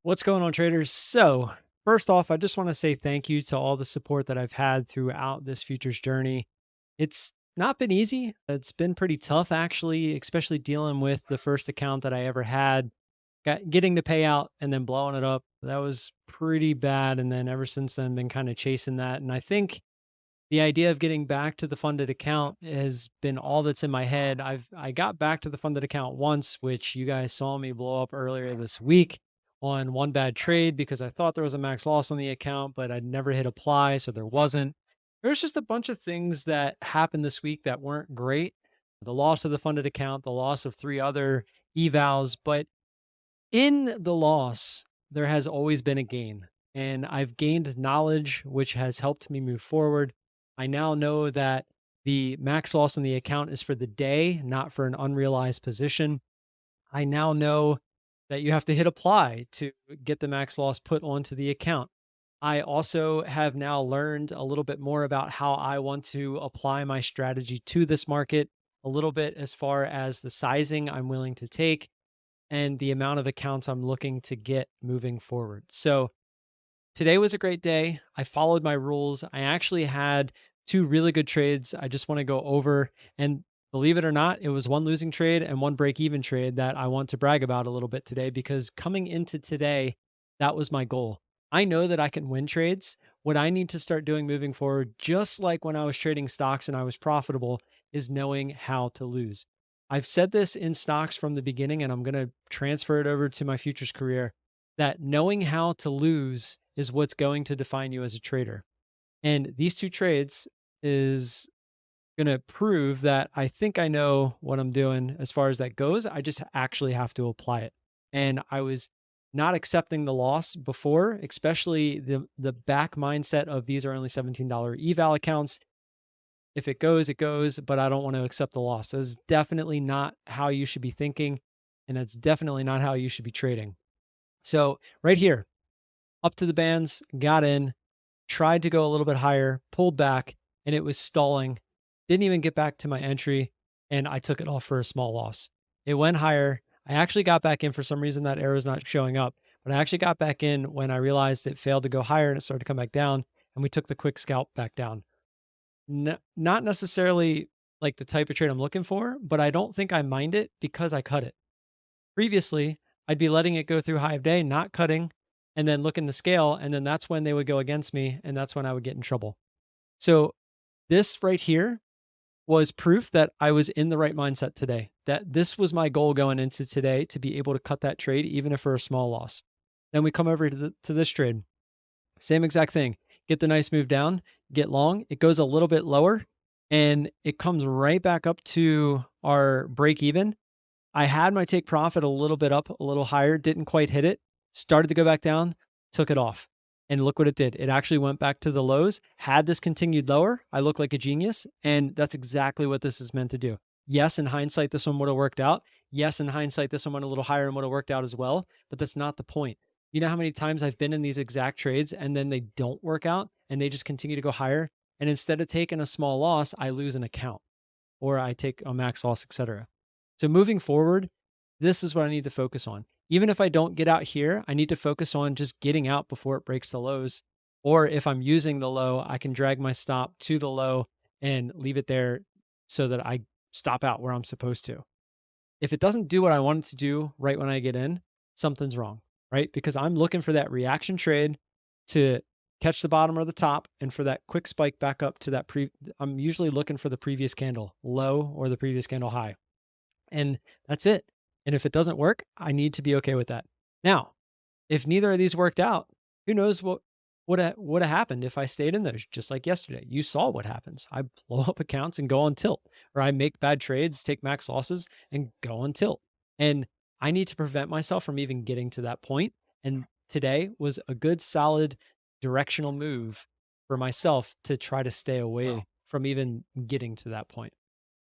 What's going on, traders? So, first off, I just want to say thank you to all the support that I've had throughout this futures journey. It's not been easy. It's been pretty tough, actually, especially dealing with the first account that I ever had, getting the payout and then blowing it up. That was pretty bad. And then ever since then, been kind of chasing that. And I think the idea of getting back to the funded account has been all that's in my head. I got back to the funded account once, which you guys saw me blow up earlier this week on one bad trade because I thought there was a max loss on the account, but I'd never hit apply, so there wasn't. There's just a bunch of things that happened this week that weren't great. The loss of the funded account, the loss of three other evals, but in the loss, there has always been a gain. And I've gained knowledge, which has helped me move forward. I now know that the max loss on the account is for the day, not for an unrealized position. I now know that you have to hit apply to get the max loss put onto the account. I also have now learned a little bit more about how I want to apply my strategy to this market, a little bit as far as the sizing I'm willing to take and the amount of accounts I'm looking to get moving forward. So today was a great day. I followed my rules. I actually had two really good trades I just want to go over. And believe it or not, it was one losing trade and one break even trade that I want to brag about a little bit today because coming into today, that was my goal. I know that I can win trades. What I need to start doing moving forward, just like when I was trading stocks and I was profitable, is knowing how to lose. I've said this in stocks from the beginning, and I'm going to transfer it over to my futures career that knowing how to lose is what's going to define you as a trader. And these two trades is going to prove that I think I know what I'm doing as far as that goes. I just actually have to apply it. And I was not accepting the loss before, especially the back mindset of these are only $17 eval accounts. If it goes, it goes, but I don't want to accept the loss. That's definitely not how you should be thinking. And that's definitely not how you should be trading. So right here, up to the bands, got in, tried to go a little bit higher, pulled back, and it was stalling. Didn't even get back to my entry, and I took it off for a small loss. It went higher. I actually got back in for some reason. That arrow's not showing up, but I actually got back in when I realized it failed to go higher and it started to come back down, and we took the quick scalp back down. Not necessarily like the type of trade I'm looking for, but I don't think I mind it because I cut it. Previously, I'd be letting it go through high of day, not cutting, and then looking the scale, and then that's when they would go against me, and that's when I would get in trouble. So this right here was proof that I was in the right mindset today, that this was my goal going into today to be able to cut that trade, even if for a small loss. Then we come over to this trade. Same exact thing. Get the nice move down, get long. It goes a little bit lower, and it comes right back up to our break even. I had my take profit a little bit up, a little higher, didn't quite hit it, started to go back down, took it off. And look what it did. It actually went back to the lows. Had this continued lower, I look like a genius. And that's exactly what this is meant to do. Yes, in hindsight, this one would have worked out. Yes, in hindsight, this one went a little higher and would have worked out as well. But that's not the point. You know how many times I've been in these exact trades and then they don't work out and they just continue to go higher. And instead of taking a small loss, I lose an account or I take a max loss, etc. So moving forward, this is what I need to focus on. Even if I don't get out here, I need to focus on just getting out before it breaks the lows. Or if I'm using the low, I can drag my stop to the low and leave it there so that I stop out where I'm supposed to. If it doesn't do what I want it to do right when I get in, something's wrong, right? Because I'm looking for that reaction trade to catch the bottom or the top and for that quick spike back up to that I'm usually looking for the previous candle low or the previous candle high. And that's it. And if it doesn't work, I need to be okay with that. Now, if neither of these worked out, who knows what would have happened if I stayed in those, just like yesterday. You saw what happens. I blow up accounts and go on tilt, or I make bad trades, take max losses, and go on tilt. And I need to prevent myself from even getting to that point. And today was a good, solid directional move for myself to try to stay away from even getting to that point.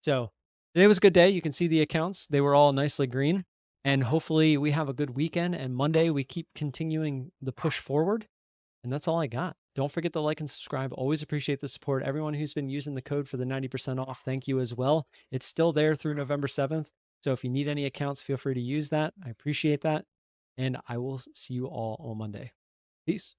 So today was a good day. You can see the accounts. They were all nicely green. And hopefully we have a good weekend. And Monday we keep continuing the push forward. And that's all I got. Don't forget to like and subscribe. Always appreciate the support. Everyone who's been using the code for the 90% off, thank you as well. It's still there through November 7th. So if you need any accounts, feel free to use that. I appreciate that. and I will see you all on Monday. Peace.